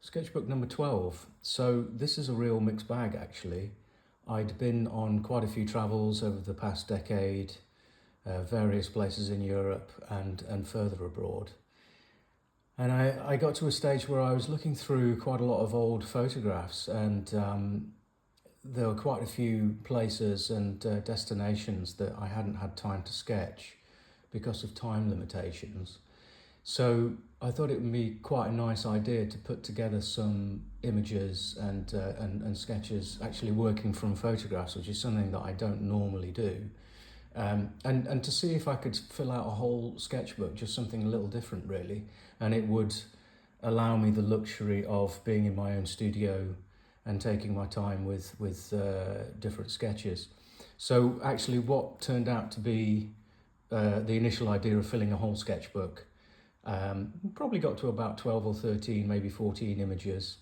Sketchbook number 12. So this is a real mixed bag actually. I'd been on quite a few travels over the past decade, various places in Europe and further abroad. And I got to a stage where I was looking through quite a lot of old photographs, and there were quite a few places and destinations that I hadn't had time to sketch because of time limitations. So I thought it would be quite a nice idea to put together some images and sketches actually working from photographs, which is something that I don't normally do. And to see if I could fill out a whole sketchbook, just something a little different really, and it would allow me the luxury of being in my own studio and taking my time with different sketches. So actually what turned out to be the initial idea of filling a whole sketchbook, probably got to about 12 or 13, maybe 14 images,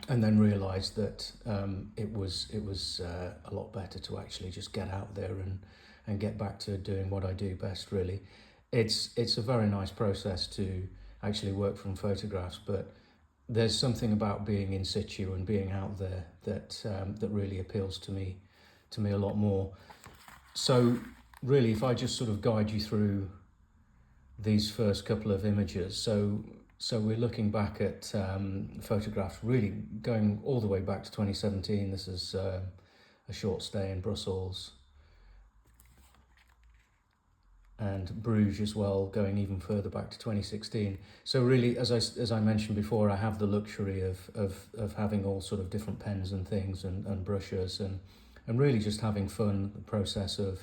and then realised that it was a lot better to actually just get out there and get back to doing what I do best really. It's a very nice process to actually work from photographs, but there's something about being in situ and being out there that really appeals to me a lot more. So really, if I just sort of guide you through these first couple of images, so we're looking back at photographs really going all the way back to 2017. This is a short stay in Brussels and Bruges as well, going even further back to 2016. So really, as I mentioned before, I have the luxury of having all sort of different pens and things and brushes and really just having fun, the process of,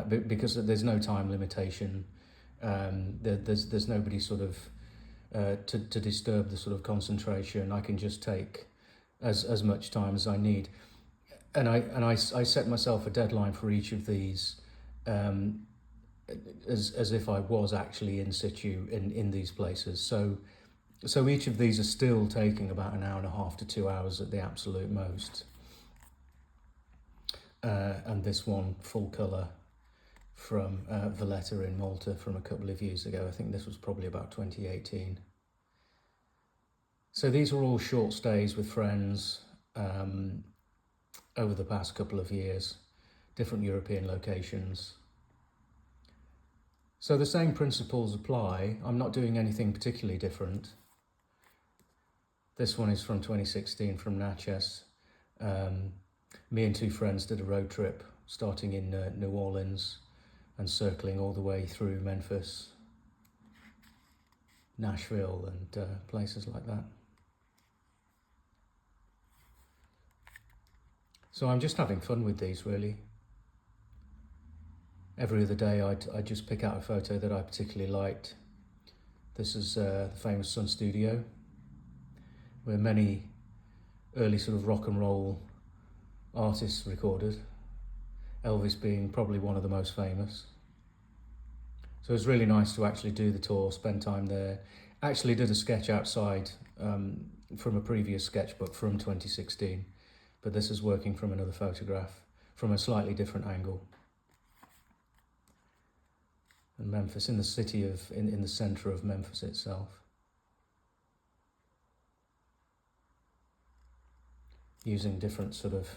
because there's no time limitation. There's nobody sort of to disturb the sort of concentration. I can just take as much time as I need, and I set myself a deadline for each of these, as if I was actually in situ in these places. So each of these are still taking about an hour and a half to 2 hours at the absolute most, and this one full colour from Valletta in Malta from a couple of years ago. I think this was probably about 2018. So these are all short stays with friends over the past couple of years, different European locations. So the same principles apply. I'm not doing anything particularly different. This one is from 2016 from Natchez. Me and two friends did a road trip starting in New Orleans and circling all the way through Memphis, Nashville and places like that. So I'm just having fun with these really. Every other day I'd just pick out a photo that I particularly liked. This is the famous Sun Studio, where many early sort of rock and roll artists recorded, Elvis being probably one of the most famous. So it was really nice to actually do the tour, spend time there. Actually did a sketch outside from a previous sketchbook from 2016, but this is working from another photograph from a slightly different angle. And Memphis, in the city of, in the centre of Memphis itself. Using different sort of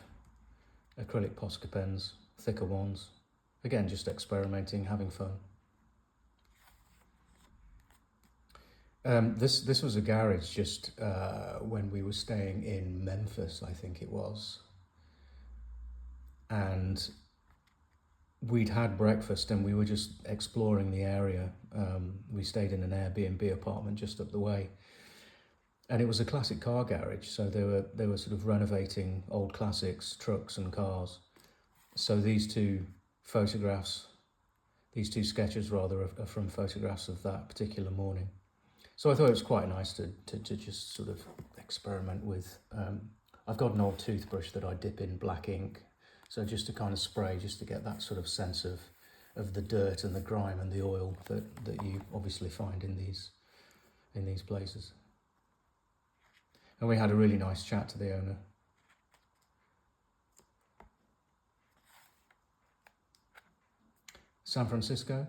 acrylic Posca pens, thicker ones. Again, just experimenting, having fun. This was a garage just when we were staying in Memphis, I think it was. And we'd had breakfast and we were just exploring the area. We stayed in an Airbnb apartment just up the way. And it was a classic car garage, so they were sort of renovating old classics, trucks and cars. So these two photographs, these two sketches rather, are from photographs of that particular morning. So I thought it was quite nice to just sort of experiment with. I've got an old toothbrush that I dip in black ink, so just to kind of spray, just to get that sort of sense of the dirt and the grime and the oil that you obviously find in these places. And we had a really nice chat to the owner. San Francisco,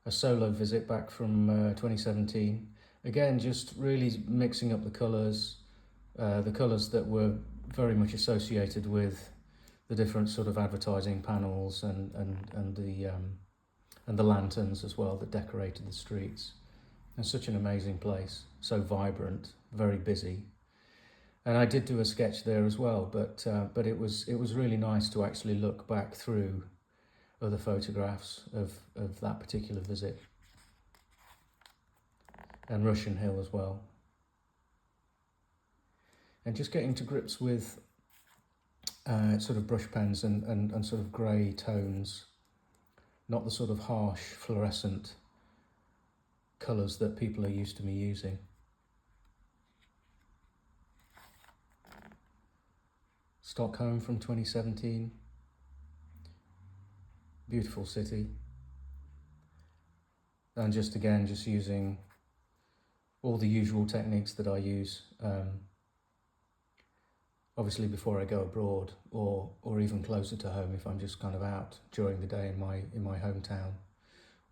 a solo visit back from 2017. Again, just really mixing up the colours that were very much associated with the different sort of advertising panels and the lanterns as well that decorated the streets. It's such an amazing place, so vibrant, very busy. And I did do a sketch there as well, but it was really nice to actually look back through other photographs of that particular visit. And Russian Hill as well. And just getting to grips with sort of brush pens and sort of grey tones, not the sort of harsh fluorescent colours that people are used to me using. Stockholm from 2017. Beautiful city. And just using all the usual techniques that I use, obviously before I go abroad, or even closer to home if I'm just kind of out during the day in my hometown,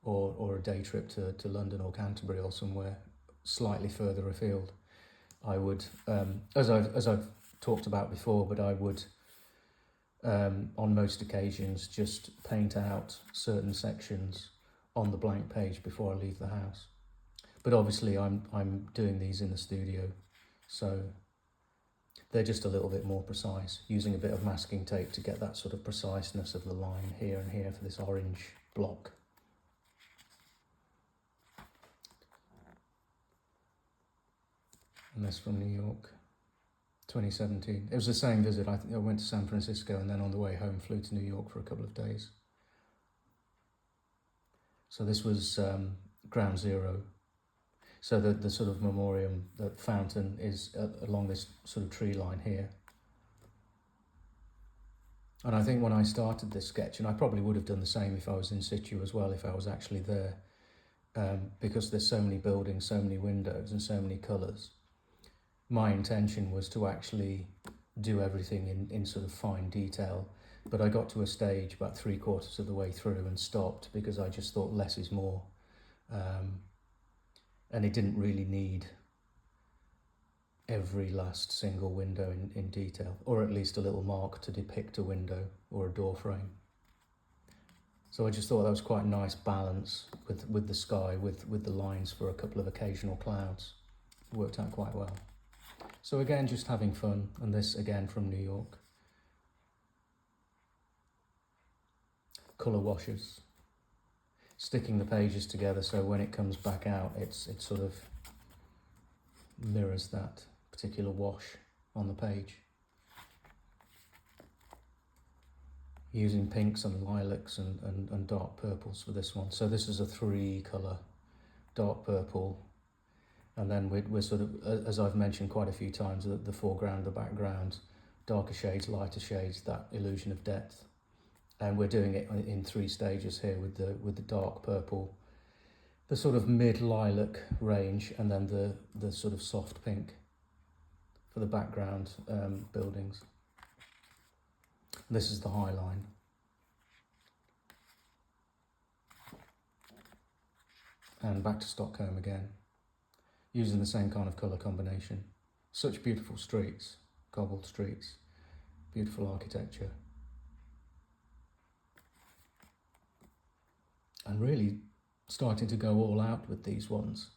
or a day trip to London or Canterbury or somewhere slightly further afield. I would, as I've talked about before, but I would, on most occasions, just paint out certain sections on the blank page before I leave the house. But obviously I'm doing these in the studio, so they're just a little bit more precise, using a bit of masking tape to get that sort of preciseness of the line here and here for this orange block. And this from New York, 2017. It was the same visit. I think I went to San Francisco and then on the way home flew to New York for a couple of days. So this was Ground Zero. So the sort of memoriam, the fountain, is along this sort of tree line here. And I think when I started this sketch, and I probably would have done the same if I was in situ as well, if I was actually there, because there's so many buildings, so many windows and so many colours, my intention was to actually do everything in sort of fine detail. But I got to a stage about 3/4 of the way through and stopped because I just thought less is more. And it didn't really need every last single window in detail, or at least a little mark to depict a window or a door frame. So I just thought that was quite a nice balance with the sky, with the lines for a couple of occasional clouds. It worked out quite well. So again, just having fun, and this again from New York. Colour washes. Sticking the pages together so when it comes back out, it sort of mirrors that particular wash on the page. Using pinks and lilacs and dark purples for this one. So this is a 3-colour dark purple, and then we're sort of, as I've mentioned quite a few times, the foreground, the background, darker shades, lighter shades, that illusion of depth. And we're doing it in 3 stages here with the dark purple, the sort of mid-lilac range, and then the sort of soft pink for the background buildings. This is the high line. And back to Stockholm again, using the same kind of colour combination. Such beautiful streets, cobbled streets, beautiful architecture. And really starting to go all out with these ones.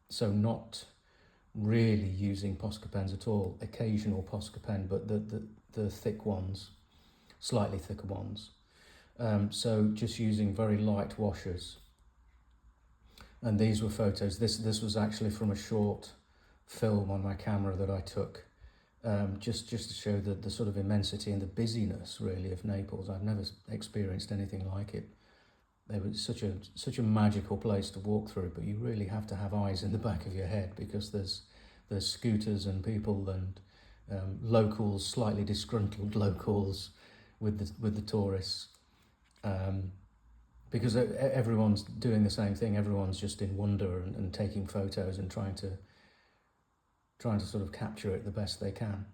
So not really using Posca pens at all, occasional Posca pen, but the thick ones, slightly thicker ones. So just using very light washes. And these were photos. This was actually from a short film on my camera that I took, just to show the sort of immensity and the busyness really of Naples. I've never experienced anything like it. It was such a magical place to walk through, but you really have to have eyes in the back of your head because there's scooters and people and locals, slightly disgruntled locals with the tourists, because everyone's doing the same thing. Everyone's just in wonder and taking photos and trying to sort of capture it the best they can,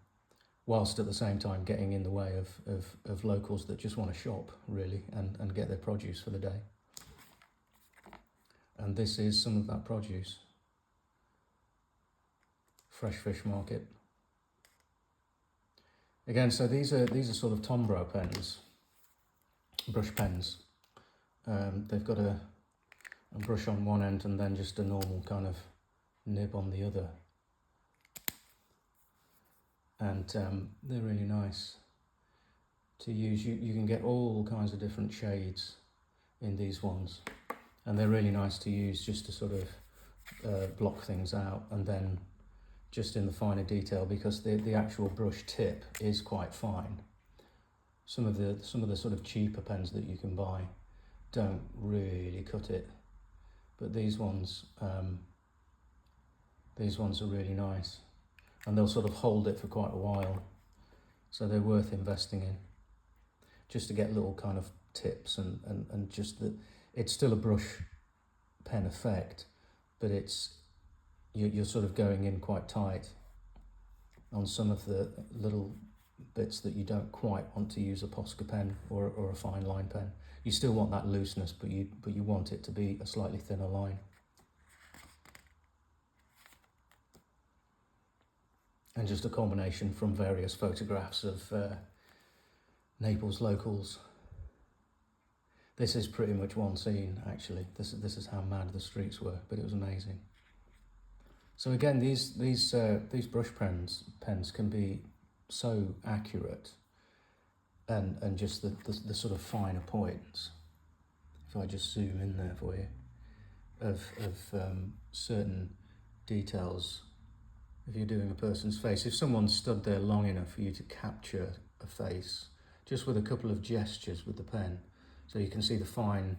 whilst at the same time getting in the way of locals that just want to shop, really, and get their produce for the day. And this is some of that produce. fresh fish market. Again, so these are sort of Tombow pens, brush pens. They've got a brush on one end and then just a normal kind of nib on the other. And they're really nice to use. You can get all kinds of different shades in these ones, and they're really nice to use just to sort of block things out, and then just in the finer detail, because the actual brush tip is quite fine. Some of the sort of cheaper pens that you can buy don't really cut it, but these ones are really nice, and they'll sort of hold it for quite a while, so they're worth investing in, just to get little kind of tips and just that it's still a brush pen effect, but you're sort of going in quite tight on some of the little bits that you don't quite want to use a Posca pen or a fine line pen. You still want that looseness, but you want it to be a slightly thinner line. And just a combination from various photographs of Naples locals. This is pretty much one scene, actually. This is how mad the streets were, but it was amazing. So again, these brush pens can be so accurate, and just the sort of finer points. If I just zoom in there for you, of certain details. If you're doing a person's face, if someone stood there long enough for you to capture a face, just with a couple of gestures with the pen, so you can see the fine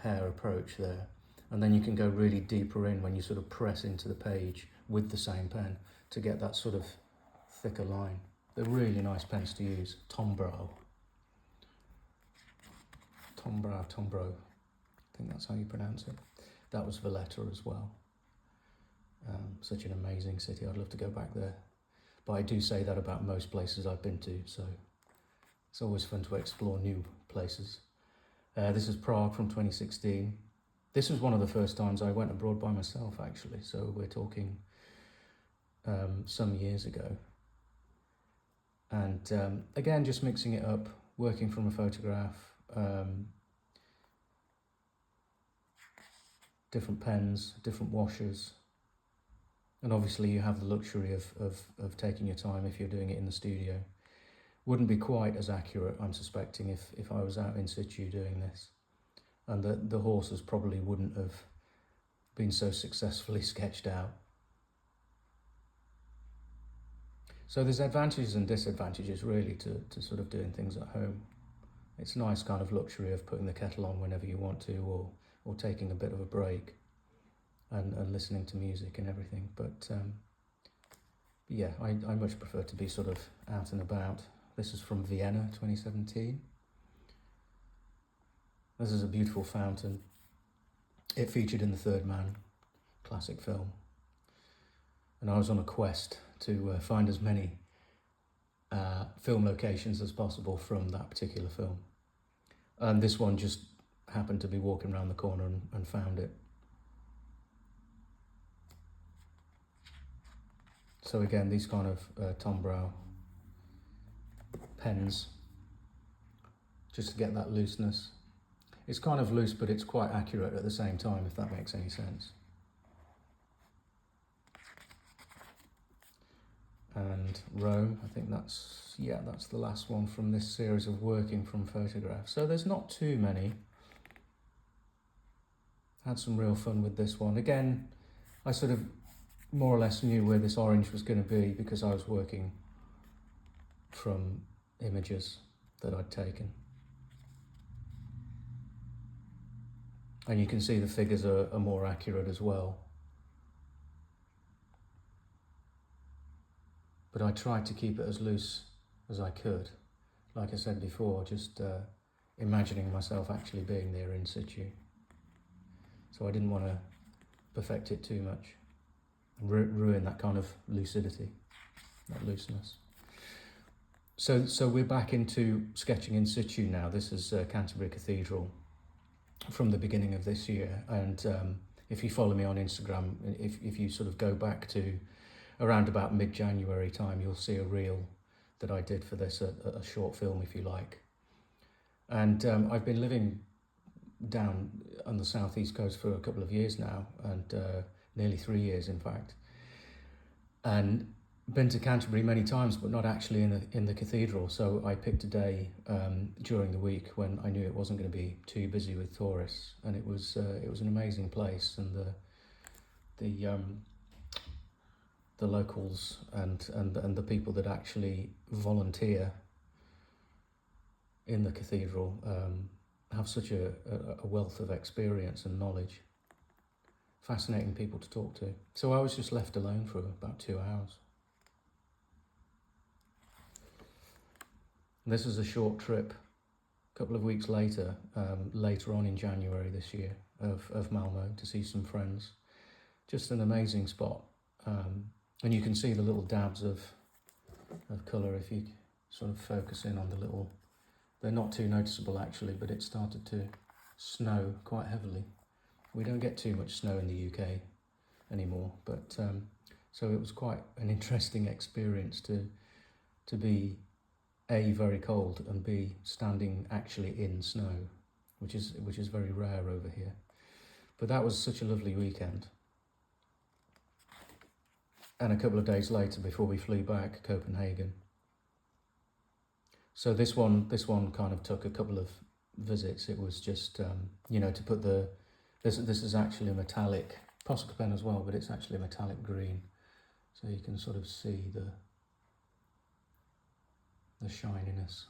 hair approach there, and then you can go really deeper in when you sort of press into the page with the same pen to get that sort of thicker line. They're really nice pens to use. Tombow. I think that's how you pronounce it. That was Valletta as well. Such an amazing city. I'd love to go back there. But I do say that about most places I've been to, so it's always fun to explore new places. This is Prague from 2016. This was one of the first times I went abroad by myself, actually, so we're talking some years ago. And again, just mixing it up, working from a photograph, different pens, different washes. And obviously you have the luxury of taking your time if you're doing it in the studio. Wouldn't be quite as accurate, I'm suspecting, if I was out in situ doing this. And the horses probably wouldn't have been so successfully sketched out. So there's advantages and disadvantages really to sort of doing things at home. It's nice kind of luxury of putting the kettle on whenever you want to, or taking a bit of a break and listening to music and everything. But yeah, I much prefer to be sort of out and about. This is from Vienna, 2017. This is a beautiful fountain. It featured in The Third Man, classic film. And I was on a quest to find as many film locations as possible from that particular film. And this one just happened to be walking around the corner and found it. So again, these kind of Tombow pens, just to get that looseness. It's kind of loose, but it's quite accurate at the same time, if that makes any sense. And Rome, I think that's the last one from this series of working from photographs. So there's not too many. Had some real fun with this one. Again, I sort of more or less knew where this orange was going to be because I was working from images that I'd taken. And you can see the figures are more accurate as well. But I tried to keep it as loose as I could. Like I said before, just imagining myself actually being there in situ. So I didn't want to perfect it too much, ruin that kind of lucidity, that looseness. So we're back into sketching in situ now. This is Canterbury Cathedral from the beginning of this year. And if you follow me on Instagram, if you sort of go back to around about mid-January time, you'll see a reel that I did for this, a short film, if you like. And I've been living down on the southeast coast for a couple of years now, and nearly 3 years, in fact. And been to Canterbury many times, but not actually in the cathedral. So I picked a day during the week when I knew it wasn't going to be too busy with tourists, and it was an amazing place, and the locals and the people that actually volunteer in the cathedral have such a wealth of experience and knowledge. Fascinating people to talk to. So I was just left alone for about 2 hours. This is a short trip, a couple of weeks later, later on in January this year, of Malmo, to see some friends. Just an amazing spot. And you can see the little dabs of colour if you sort of focus in on the little... They're not too noticeable actually, but it started to snow quite heavily. We don't get too much snow in the UK anymore, but so it was quite an interesting experience to be A, very cold, and B, standing actually in snow, which is very rare over here. But that was such a lovely weekend. And a couple of days later, before we flew back, Copenhagen. So this one kind of took a couple of visits. It was just to put the... This is actually a metallic Posca pen as well, but it's actually a metallic green. So you can sort of see the shininess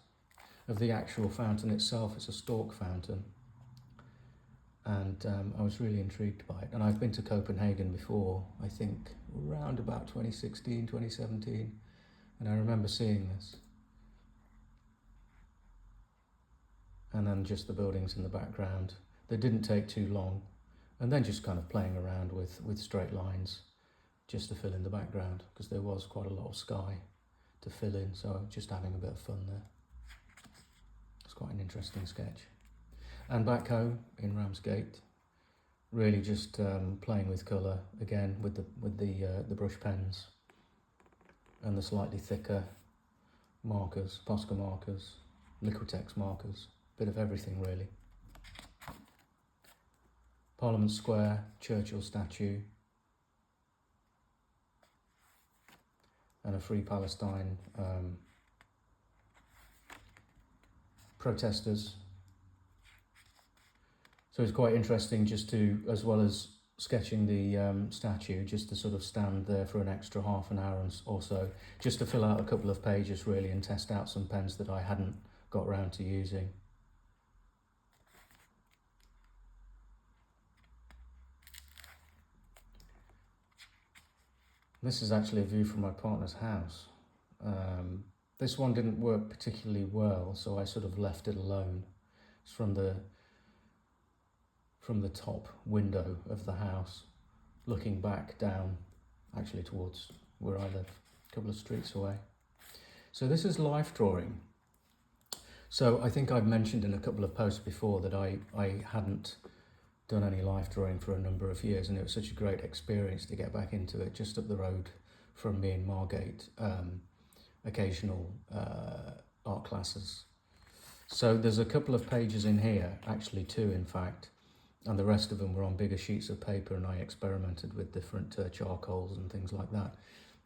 of the actual fountain itself. It's a stalk fountain. And I was really intrigued by it. And I've been to Copenhagen before, I think around about 2016, 2017. And I remember seeing this. And then just the buildings in the background. They didn't take too long, and then just kind of playing around with straight lines just to fill in the background, because there was quite a lot of sky to fill in, so just having a bit of fun there. It's quite an interesting sketch. And back home in Ramsgate, really just playing with colour again with the brush pens and the slightly thicker markers, Posca markers, Liquitex markers, bit of everything really. Parliament Square, Churchill statue, and a Free Palestine protesters. So it's quite interesting just to, as well as sketching the statue, just to sort of stand there for an extra half an hour or so, just to fill out a couple of pages really and test out some pens that I hadn't got round to using. This is actually a view from my partner's house. This one didn't work particularly well, so I sort of left it alone. It's from the top window of the house, looking back down, actually towards where I live, a couple of streets away. So this is life drawing. So I think I've mentioned in a couple of posts before that I hadn't done any life drawing for a number of years, and it was such a great experience to get back into it. Just up the road from me in Margate, occasional art classes. So there's a couple of pages in here, actually 2 in fact, and the rest of them were on bigger sheets of paper, and I experimented with different charcoals and things like that,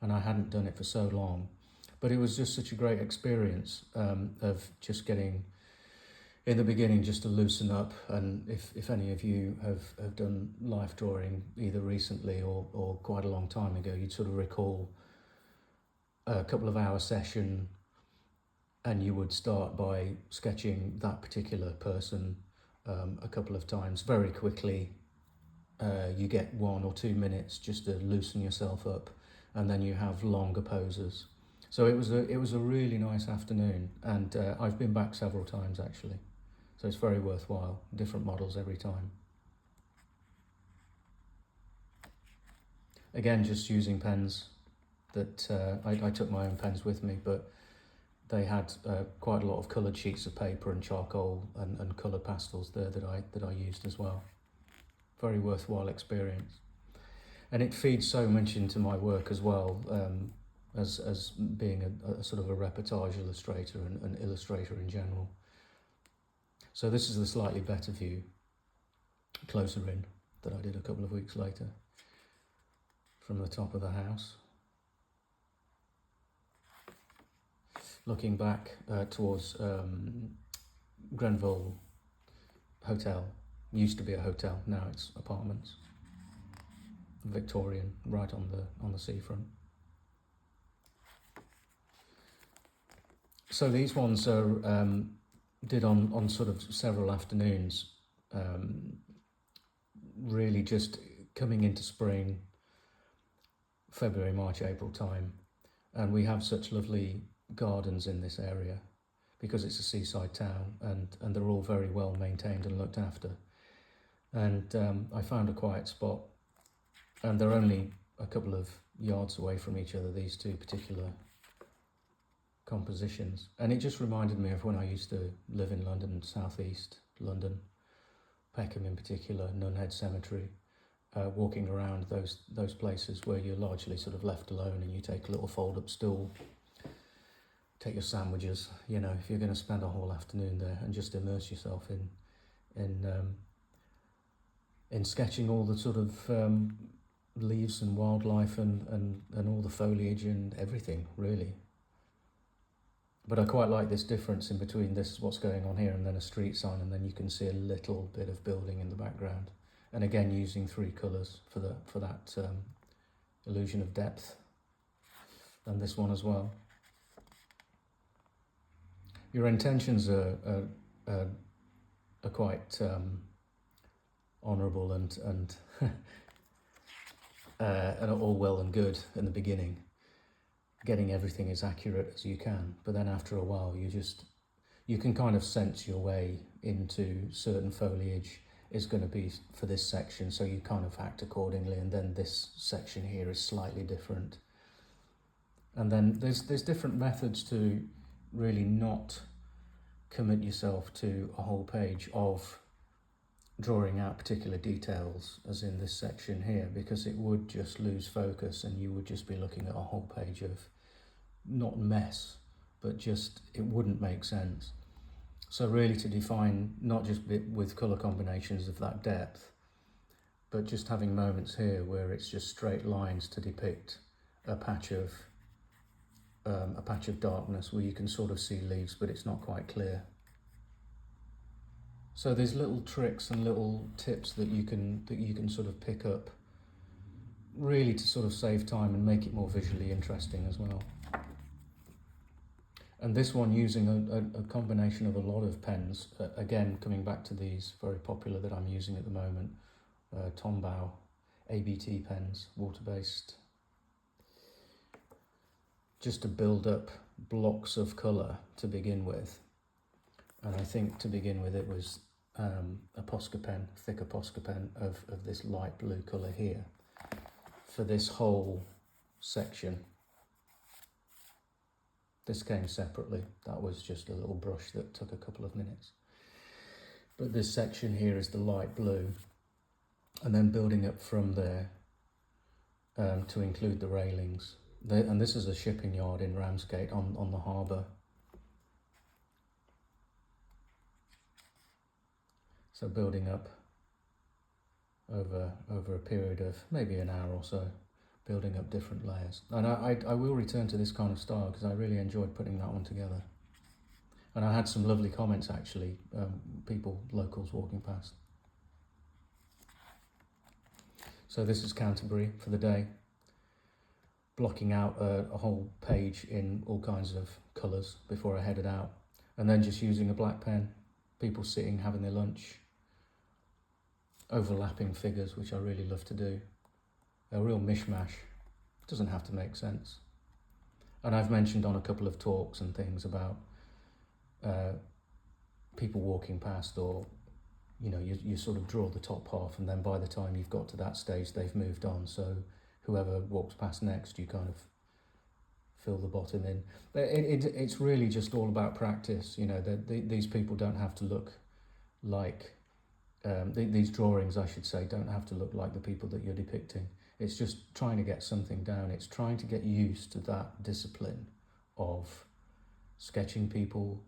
and I hadn't done it for so long. But it was just such a great experience of just getting, in the beginning, just to loosen up. And if any of you have done life drawing either recently or quite a long time ago, you'd sort of recall a couple of hour session, and you would start by sketching that particular person a couple of times very quickly. You get 1 or 2 minutes just to loosen yourself up, and then you have longer poses. So it was a really nice afternoon, and I've been back several times actually. So it's very worthwhile, different models every time. Again, just using pens that I took my own pens with me, but they had quite a lot of coloured sheets of paper and charcoal and coloured pastels there that I used as well. Very worthwhile experience. And it feeds so much into my work as well, as being a sort of a reportage illustrator and an illustrator in general. So this is the slightly better view, closer in, that I did a couple of weeks later from the top of the house. Looking back towards Grenville Hotel. Used to be a hotel, now it's apartments. Victorian, right on the seafront. So these ones are did on sort of several afternoons, really just coming into spring, February, March, April time, and we have such lovely gardens in this area because it's a seaside town, and they're all very well maintained and looked after. And I found a quiet spot, and they're only a couple of yards away from each other, these two particular compositions. And it just reminded me of when I used to live in London, southeast London, Peckham in particular, Nunhead Cemetery, walking around those places where you're largely sort of left alone, and you take a little fold-up stool, take your sandwiches, you know, if you're going to spend a whole afternoon there, and just immerse yourself in sketching all the sort of leaves and wildlife and all the foliage and everything, really. But I quite like this difference in between this, what's going on here, and then a street sign, and then you can see a little bit of building in the background. And again, using 3 colours for that illusion of depth. And this one as well. Your intentions are quite honourable and are all well and good in the beginning, getting everything as accurate as you can. But then after a while, you can kind of sense your way into certain foliage is going to be for this section, so you kind of act accordingly. And then this section here is slightly different. And then there's different methods to really not commit yourself to a whole page of drawing out particular details, as in this section here, because it would just lose focus and you would just be looking at a whole page of not mess, but just it wouldn't make sense. So really to define not just with colour combinations of that depth, but just having moments here where it's just straight lines to depict a patch of darkness where you can sort of see leaves, but it's not quite clear. So there's little tricks and little tips that you can sort of pick up, really to sort of save time and make it more visually interesting as well. And this one using a combination of a lot of pens, again coming back to these very popular that I'm using at the moment, Tombow ABT pens, water-based, just to build up blocks of colour to begin with. And I think to begin with it was a Posca pen, thicker Posca pen of this light blue colour here for this whole section. This came separately, that was just a little brush that took a couple of minutes. But this section here is the light blue, and then building up from there to include the railings. And this is a shipping yard in Ramsgate on the harbour. So building up over a period of maybe an hour or so, building up different layers. And I will return to this kind of style because I really enjoyed putting that one together. And I had some lovely comments actually, people, locals walking past. So this is Canterbury for the day, blocking out a whole page in all kinds of colours before I headed out. And then just using a black pen, people sitting, having their lunch, overlapping figures, which I really love to do. A real mishmash, doesn't have to make sense. And I've mentioned on a couple of talks and things about people walking past, or you know, you sort of draw the top half, and then by the time you've got to that stage they've moved on, so whoever walks past next you kind of fill the bottom in. It's really just all about practice, you know. These people don't have to look like these drawings, I should say, don't have to look like the people that you're depicting. It's just trying to get something down. It's trying to get used to that discipline of sketching people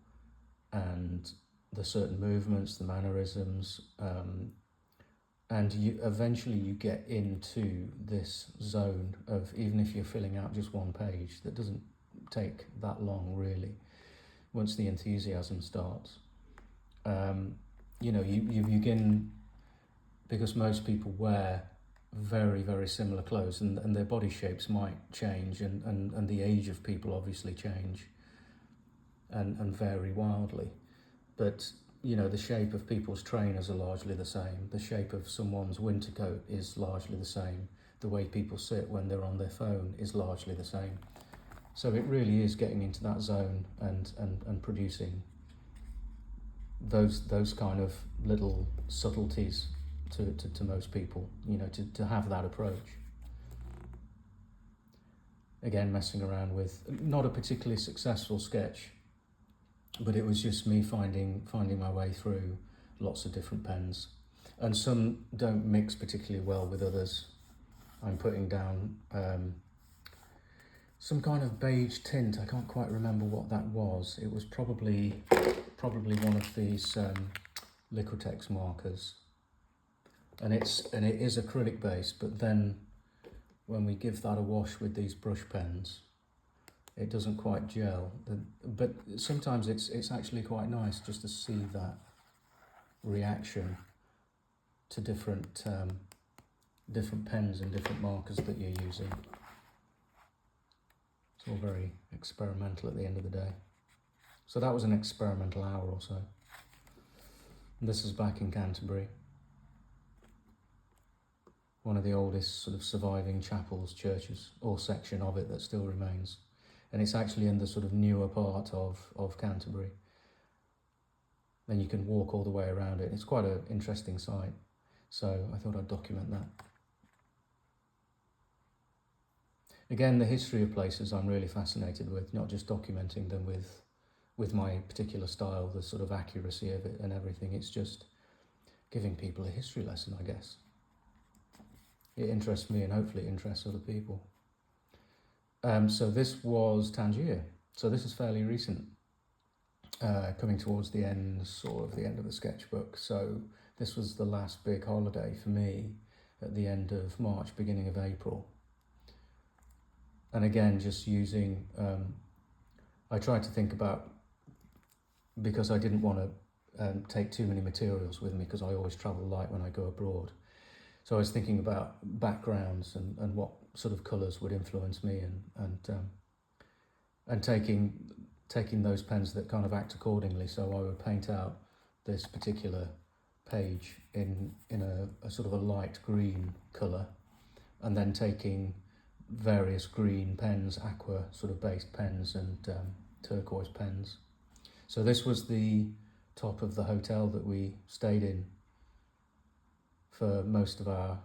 and the certain movements, the mannerisms, and eventually you get into this zone of, even if you're filling out just one page, that doesn't take that long really, once the enthusiasm starts. You begin, because most people wear very, very similar clothes, and their body shapes might change, and the age of people obviously change and vary wildly. But, the shape of people's trainers are largely the same. The shape of someone's winter coat is largely the same. The way people sit when they're on their phone is largely the same. So it really is getting into that zone and producing those kind of little subtleties to most people, to have that approach. Again, messing around with not a particularly successful sketch, but it was just me finding my way through lots of different pens, and some don't mix particularly well with others. I'm putting down some kind of beige tint. I can't quite remember what that was. It was probably one of these Liquitex markers, and it is acrylic based, but then when we give that a wash with these brush pens, it doesn't quite gel. But sometimes it's actually quite nice just to see that reaction to different pens and different markers that you're using. It's all very experimental at the end of the day. So that was an experimental hour or so. And this is back in Canterbury, one of the oldest sort of surviving chapels, churches, or section of it that still remains. And it's actually in the sort of newer part of Canterbury. Then you can walk all the way around it. It's quite an interesting site. So I thought I'd document that. Again, the history of places I'm really fascinated with, not just documenting them with my particular style, the sort of accuracy of it and everything. It's just giving people a history lesson, I guess. It interests me and hopefully it interests other people. So this was Tangier. So this is fairly recent, coming towards the end, sort of the end of the sketchbook. So this was the last big holiday for me at the end of March, beginning of April. And again, just using, I tried to think about, because I didn't want to take too many materials with me, because I always travel light when I go abroad. So I was thinking about backgrounds and what sort of colours would influence me, and taking those pens that kind of act accordingly. So I would paint out this particular page in a sort of a light green colour, and then taking various green pens, aqua sort of based pens, and turquoise pens. So this was the top of the hotel that we stayed in for most of our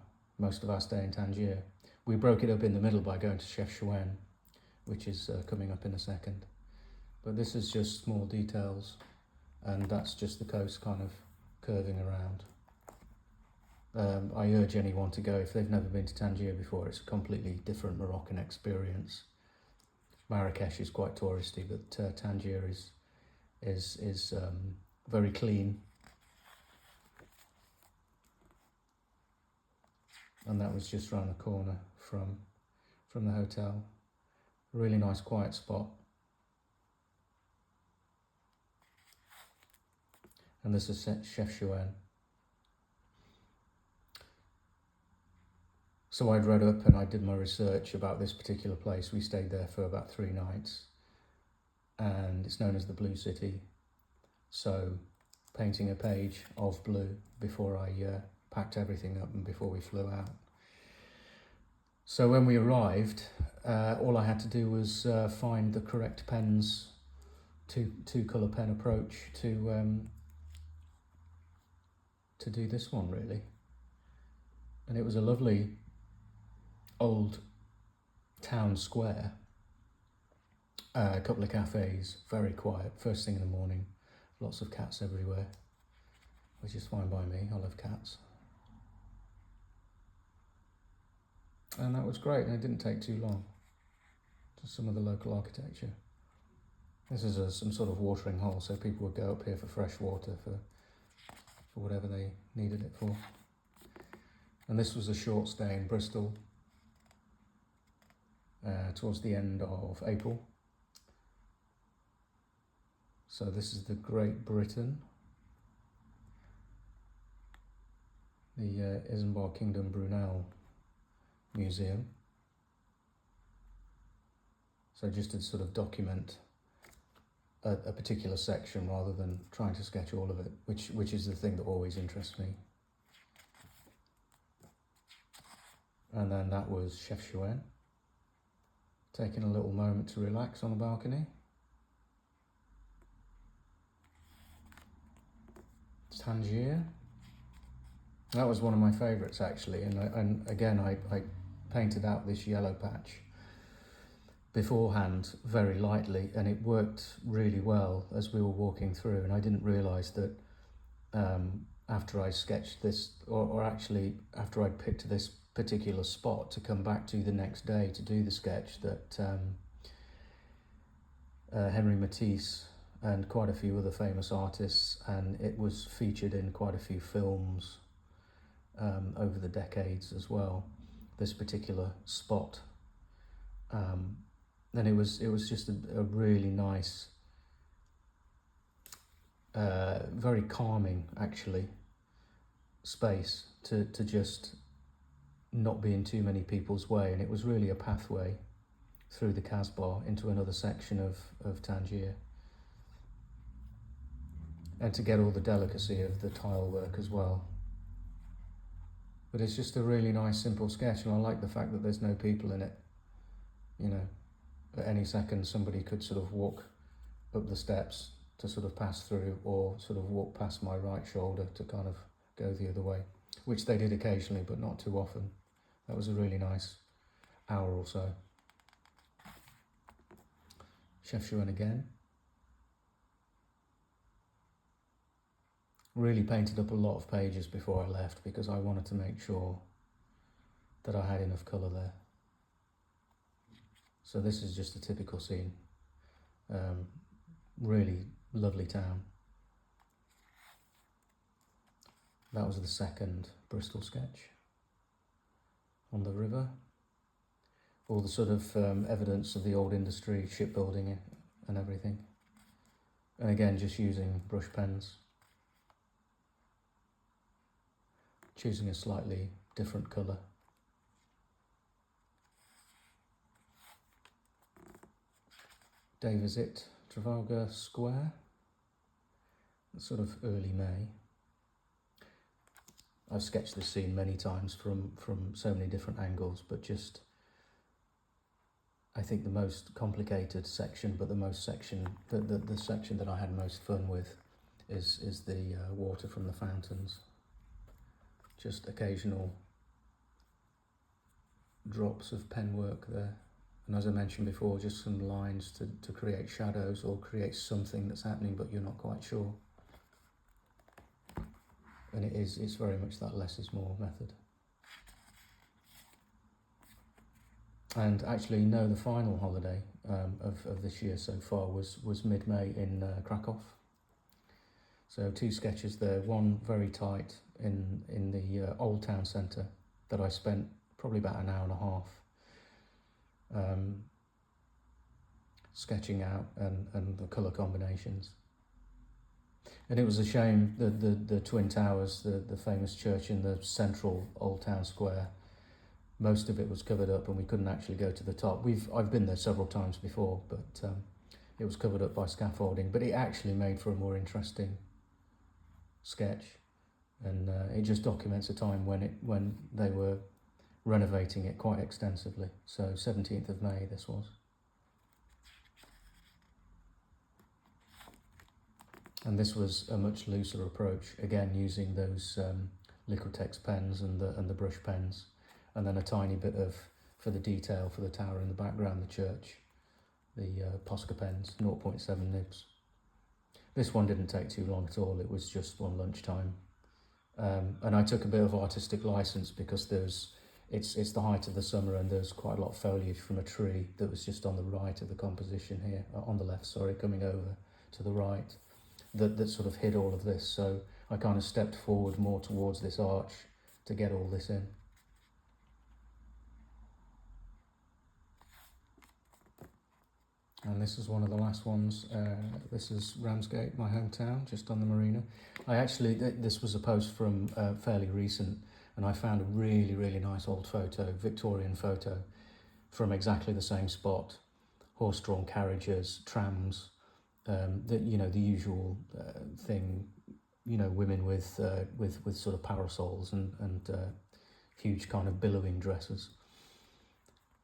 stay in Tangier. We broke it up in the middle by going to Chefchaouen, which is coming up in a second. But this is just small details, and that's just the coast kind of curving around. I urge anyone to go if they've never been to Tangier before. It's a completely different Moroccan experience. Marrakesh is quite touristy, but Tangier is very clean. And that was just around the corner from the hotel. A really nice quiet spot. And this is Chefchaouen. So I'd read up and I did my research about this particular place. We stayed there for about 3 nights, and it's known as the Blue City. So painting a page of blue before I packed everything up and before we flew out. So when we arrived, all I had to do was find the correct pens, two colour pen approach to do this one really. And it was a lovely old town square, a couple of cafes, very quiet, first thing in the morning, lots of cats everywhere, which is fine by me, I love cats. And that was great, and it didn't take too long. Just some of the local architecture. This is some sort of watering hole, so people would go up here for fresh water for whatever they needed it for. And this was a short stay in Bristol towards the end of April. So this is the Great Britain, the Isambard Kingdom Brunel Museum. So just to sort of document a particular section rather than trying to sketch all of it, which is the thing that always interests me. And then that was Chefchaouen, taking a little moment to relax on the balcony. Tangier. That was one of my favourites actually, and again I painted out this yellow patch beforehand very lightly, and it worked really well as we were walking through, and I didn't realise that after I sketched this, or actually after I'd picked this particular spot to come back to the next day to do the sketch, that Henri Matisse and quite a few other famous artists, and it was featured in quite a few films over the decades as well, this particular spot. And it was just a really nice, very calming actually, space to just not be in too many people's way, and it was really a pathway through the Kasbah into another section of Tangier, and to get all the delicacy of the tile work as well. But it's just a really nice simple sketch, and I like the fact that there's no people in it. You know, at any second somebody could sort of walk up the steps to sort of pass through, or sort of walk past my right shoulder to kind of go the other way, which they did occasionally but not too often. That was a really nice hour or so. Chefchaouen again. Really painted up a lot of pages before I left because I wanted to make sure that I had enough colour there. So this is just a typical scene. Really lovely town. That was the second Bristol sketch on the river. All the sort of evidence of the old industry, shipbuilding and everything. And again, just using brush pens. Choosing a slightly different colour. Day visit, Trafalgar Square. It's sort of early May. I've sketched this scene many times from so many different angles, but just, I think the most complicated section, but the section that I had most fun with is the water from the fountains. Just occasional drops of pen work there. And as I mentioned before, just some lines to create shadows or create something that's happening but you're not quite sure. And it's very much that less is more method. And actually, no, the final holiday of this year so far was mid-May in Krakow. So 2 sketches there, one very tight in the old town centre that I spent probably about an hour and a half sketching out and the colour combinations. And it was a shame that the Twin Towers, the famous church in the central old town square, most of it was covered up and we couldn't actually go to the top. I've been there several times before, but it was covered up by scaffolding, but it actually made for a more interesting sketch, and it just documents a time when they were renovating it quite extensively. So 17th of May this was. And this was a much looser approach, again using those Liquitex pens and the brush pens, and then a tiny bit of, for the detail for the tower in the background, the church, the Posca pens, 0.7 nibs. This one didn't take too long at all, it was just one lunchtime. And I took a bit of artistic license because it's the height of the summer, and there's quite a lot of foliage from a tree that was just on the right of the composition here, on the left, sorry, coming over to the right, that sort of hid all of this. So I kind of stepped forward more towards this arch to get all this in. And this is one of the last ones. This is Ramsgate, my hometown, just on the marina. This was a post from fairly recent, and I found a really, really nice old photo, Victorian photo, from exactly the same spot. Horse-drawn carriages, trams, the usual thing, women with sort of parasols and huge kind of billowing dresses.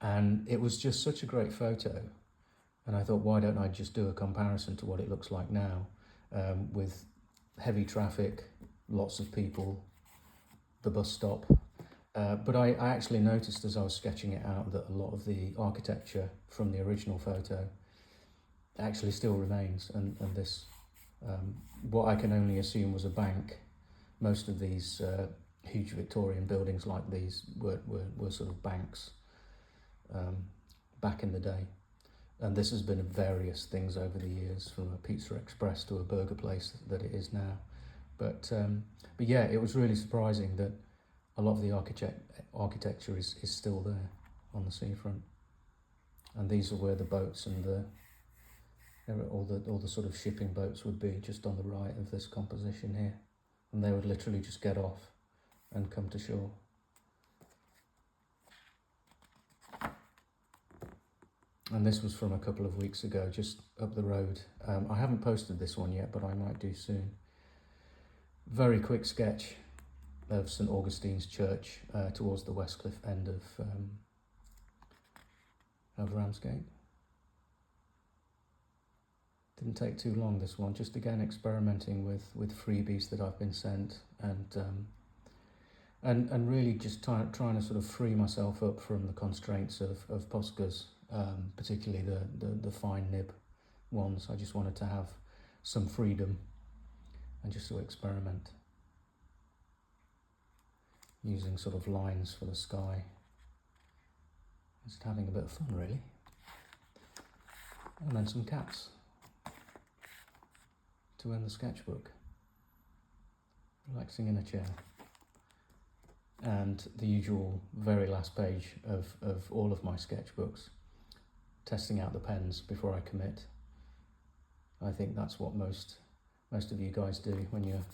And it was just such a great photo. And I thought, why don't I just do a comparison to what it looks like now, with heavy traffic, lots of people, the bus stop. But I actually noticed as I was sketching it out that a lot of the architecture from the original photo actually still remains. And this, what I can only assume was a bank. Most of these huge Victorian buildings like these were sort of banks back in the day. And this has been various things over the years, from a pizza express to a burger place that it is now. But yeah, it was really surprising that a lot of the architecture is still there on the seafront. And these are where the boats and all the sort of shipping boats would be, just on the right of this composition here. And they would literally just get off and come to shore. And this was from a couple of weeks ago, just up the road. I haven't posted this one yet, but I might do soon. Very quick sketch of St Augustine's Church towards the Westcliff end of Ramsgate. Didn't take too long, this one. Just again experimenting with freebies that I've been sent, and really just trying to sort of free myself up from the constraints of Posca's. Particularly the fine nib ones. I just wanted to have some freedom and just to experiment using sort of lines for the sky. Just having a bit of fun, really. And then some cats to end the sketchbook. Relaxing in a chair. And the usual very last page of all of my sketchbooks. Testing out the pens before I commit. I think that's what most of you guys do when you're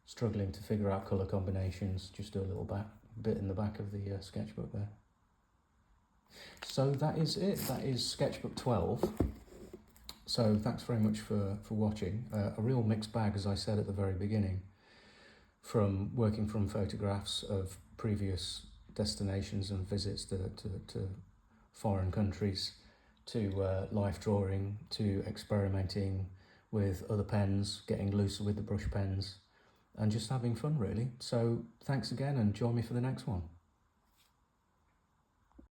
struggling to figure out colour combinations. Just do a little bit in the back of the sketchbook there. So that is it. That is Sketchbook 12. So thanks very much for watching. A real mixed bag, as I said at the very beginning, from working from photographs of previous destinations and visits to foreign countries, to life drawing, to experimenting with other pens, getting looser with the brush pens, and just having fun, really. So thanks again, and join me for the next one.